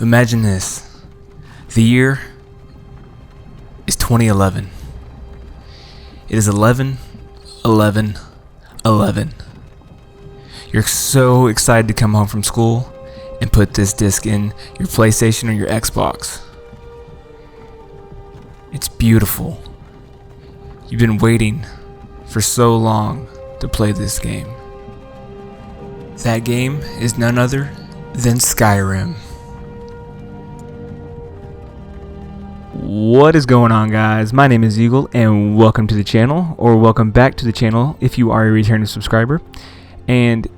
Imagine this. The year is 2011. It is 11/11/11. You're so excited to come home from school and put this disc in your PlayStation or your Xbox. It's beautiful. You've been waiting for so long to play this game. That game is none other than Skyrim. What is going on, guys? My name is Eagle and welcome to the channel, or welcome back to the channel if you are a returning subscriber. And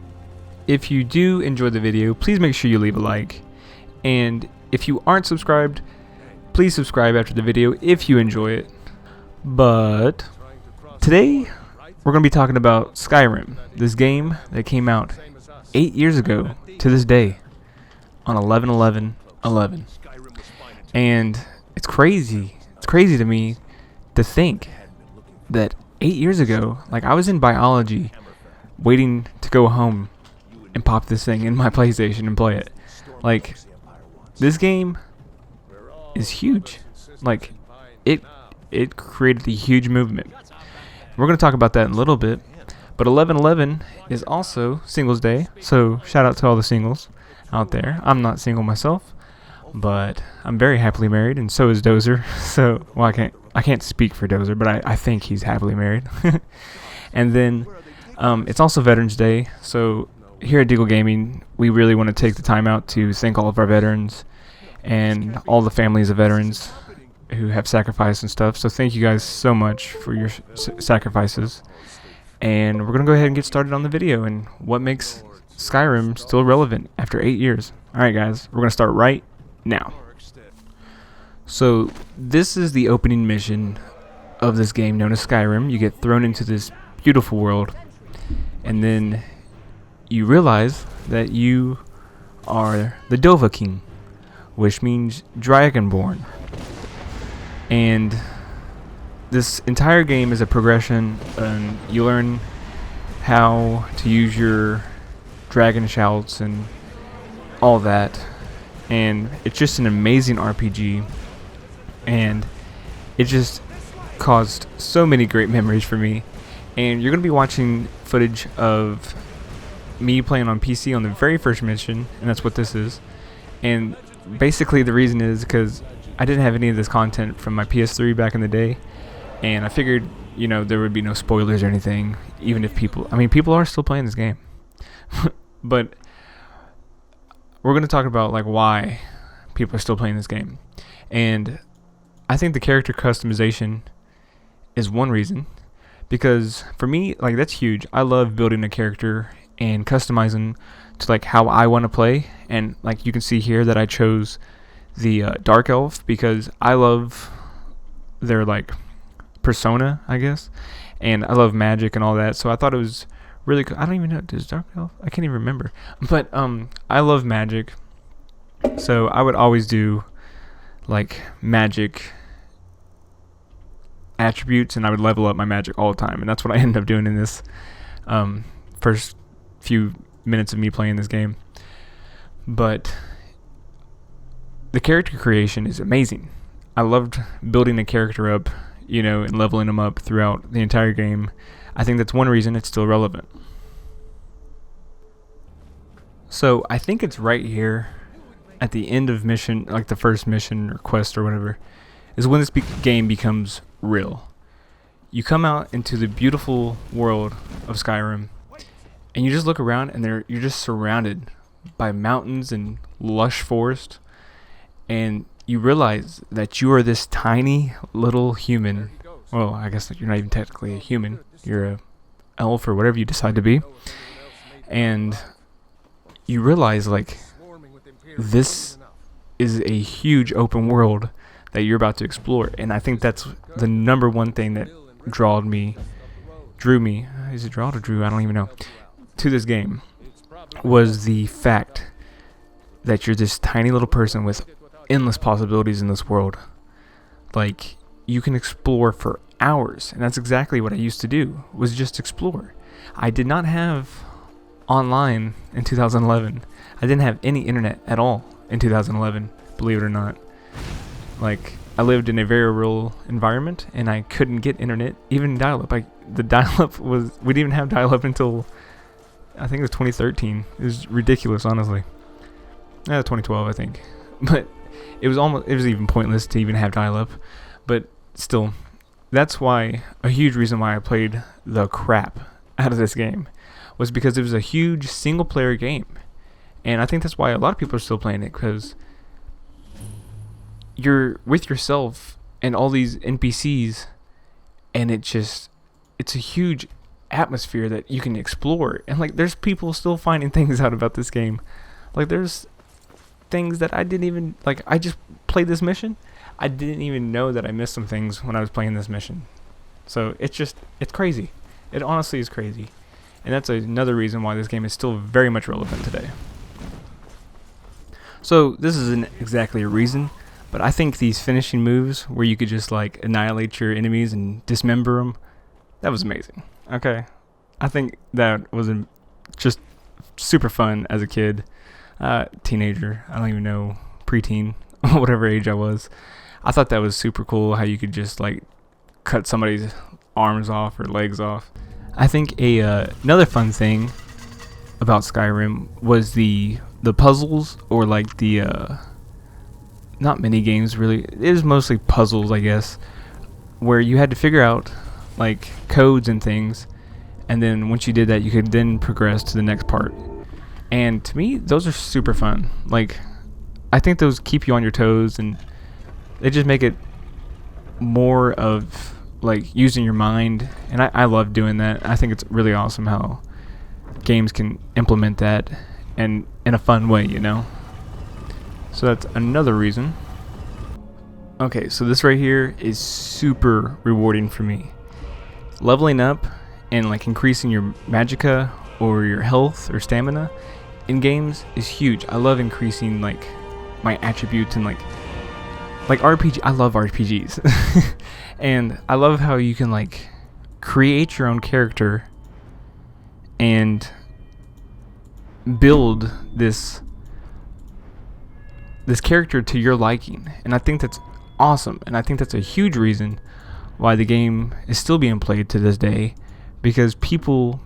if you do enjoy the video, please make sure you leave a like. And if you aren't subscribed, please subscribe after the video if you enjoy it. But today we're going to be talking about Skyrim, this game that came out 8 years ago to this day on 11/11/11. And it's crazy to me to think that 8 years ago, like, I was in biology waiting to go home and pop this thing in my PlayStation and play it. Like, this game is huge. Like, it created a huge movement. We're going to talk about that in a little bit. But 11/11 is also Singles Day, so shout out to all the singles out there. I'm not single myself, but I'm very happily married, and so is Dozer. So, well, I can't speak for Dozer, but I think he's happily married. And then it's also Veterans Day, so here at Deagle Gaming, we really want to take the time out to thank all of our veterans and all the families of veterans who have sacrificed and stuff. So thank you guys so much for your sacrifices. And we're going to go ahead and get started on the video and what makes Skyrim still relevant after 8 years. Alright, guys, we're going to start right now. So this is the opening mission of this game known as Skyrim. You get thrown into this beautiful world, and then you realize that you are the Dova King, which means Dragonborn. And this entire game is a progression, and you learn how to use your dragon shouts and all that. And it's just an amazing RPG, and it just caused so many great memories for me. And you're going to be watching footage of me playing on PC on the very first mission, and that's what this is. And basically the reason is because I didn't have any of this content from my PS3 back in the day, and I figured, you know, there would be no spoilers or anything, even if people are still playing this game. But we're going to talk about, like, why people are still playing this game. And I think the character customization is one reason, because for me, like, that's huge. I love building a character and customizing to, like, how I want to play. And, like, you can see here that I chose the Dark Elf because I love their, like, persona, I guess, and I love magic and all that. So I thought it was really cool. I don't even know, does Dark Elf? I can't even remember. But I love magic, so I would always do, like, magic attributes, and I would level up my magic all the time, and that's what I ended up doing in this first few minutes of me playing this game. But the character creation is amazing. I loved building a character up, you know, and leveling them up throughout the entire game. I think that's one reason it's still relevant. So I think it's right here at the end of mission, like the first mission or quest or whatever, is when this game becomes real. You come out into the beautiful world of Skyrim, and you just look around, and you're just surrounded by mountains and lush forest, and you realize that you are this tiny little human. Well, I guess you're not even technically a human. You're a elf or whatever you decide to be. And you realize, like, this is a huge open world that you're about to explore. And I think that's the number one thing that drew me, is it drawed or drew? I don't even know, to this game, was the fact that you're this tiny little person with endless possibilities in this world. Like, you can explore for hours, and that's exactly what I used to do, was just explore. I did not have online in 2011. I didn't have any internet at all in 2011, believe it or not. Like, I lived in a very rural environment, and I couldn't get internet, even dial-up. The dial-up we didn't even have dial-up until, I think it was 2013. It was ridiculous, honestly. 2012, I think. But it was even pointless to even have dial-up. But still, that's why, a huge reason why I played the crap out of this game was because it was a huge single-player game. And I think that's why a lot of people are still playing it, because you're with yourself and all these NPCs, and it's a huge atmosphere that you can explore. And like, there's people still finding things out about this game. Like, there's things that I didn't even, like, I just played this mission, I didn't even know that I missed some things when I was playing this mission. So it's crazy. It honestly is crazy. And that's another reason why this game is still very much relevant today. So this isn't exactly a reason, but I think these finishing moves where you could just like annihilate your enemies and dismember them, that was amazing. Okay, I think that was just super fun as a kid, teenager. I don't even know, preteen, whatever age I was. I thought that was super cool how you could just like cut somebody's arms off or legs off. I think another fun thing about Skyrim was the puzzles, or like the not mini games really. It was mostly puzzles, I guess, where you had to figure out like codes and things, and then once you did that, you could then progress to the next part. And to me, those are super fun. Like, I think those keep you on your toes, and they just make it more of like using your mind. And I love doing that. I think it's really awesome how games can implement that and in a fun way, you know. So that's another reason. Okay, so this right here is super rewarding for me. Leveling up and like increasing your magicka or your health or stamina in games is huge. I love increasing like my attributes and like RPG. I love RPGs. And I love how you can like create your own character and build this character to your liking. And I think that's awesome, and I think that's a huge reason why the game is still being played to this day, because people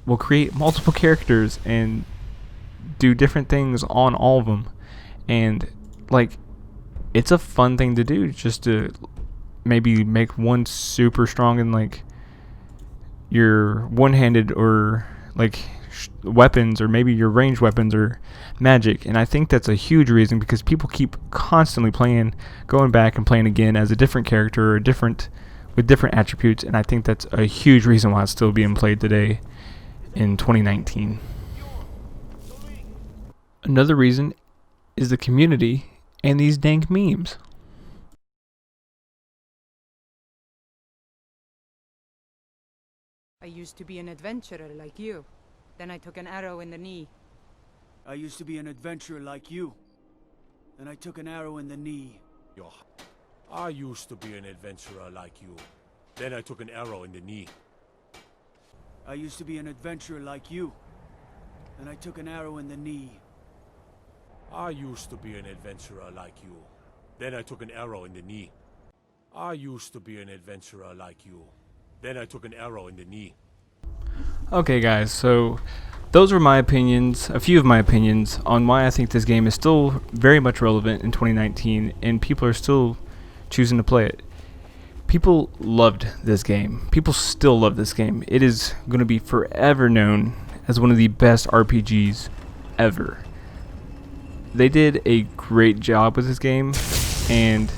will create multiple characters and do different things on all of them. And like, it's a fun thing to do, just to maybe make one super strong in like your one-handed or like weapons, or maybe your ranged weapons or magic. And I think that's a huge reason, because people keep constantly going back and playing again as a different character or with different attributes. And I think that's a huge reason why it's still being played today in 2019. Another reason is the community and these dank memes. I used to be an adventurer like you. Then I took an arrow in the knee. I used to be an adventurer like you. Then I took an arrow in the knee. I used to be an adventurer like you. Then I took an arrow in the knee. I used to be an adventurer like you. Then I took an arrow in the knee. I used to be an adventurer like you. Then I took an arrow in the knee. I used to be an adventurer like you. Then I took an arrow in the knee. Okay guys, so those were my opinions, a few of my opinions on why I think this game is still very much relevant in 2019 and people are still choosing to play it. People loved this game. People still love this game. It is going to be forever known as one of the best RPGs ever. They did a great job with this game, and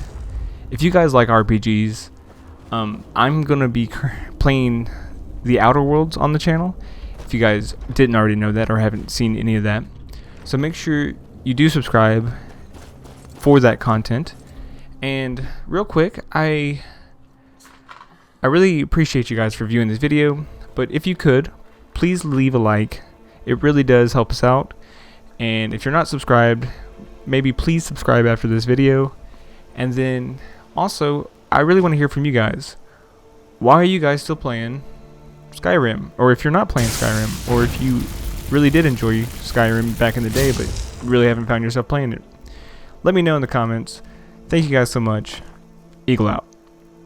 if you guys like RPGs, I'm going to be playing the Outer Worlds on the channel, if you guys didn't already know that or haven't seen any of that. So make sure you do subscribe for that content. And real quick, I really appreciate you guys for viewing this video, but if you could, please leave a like. It really does help us out. And if you're not subscribed, maybe please subscribe after this video. And then also, I really want to hear from you guys. Why are you guys still playing Skyrim? Or if you're not playing Skyrim, or if you really did enjoy Skyrim back in the day but really haven't found yourself playing it, Let me know in the comments. Thank you guys so much. Eagle out.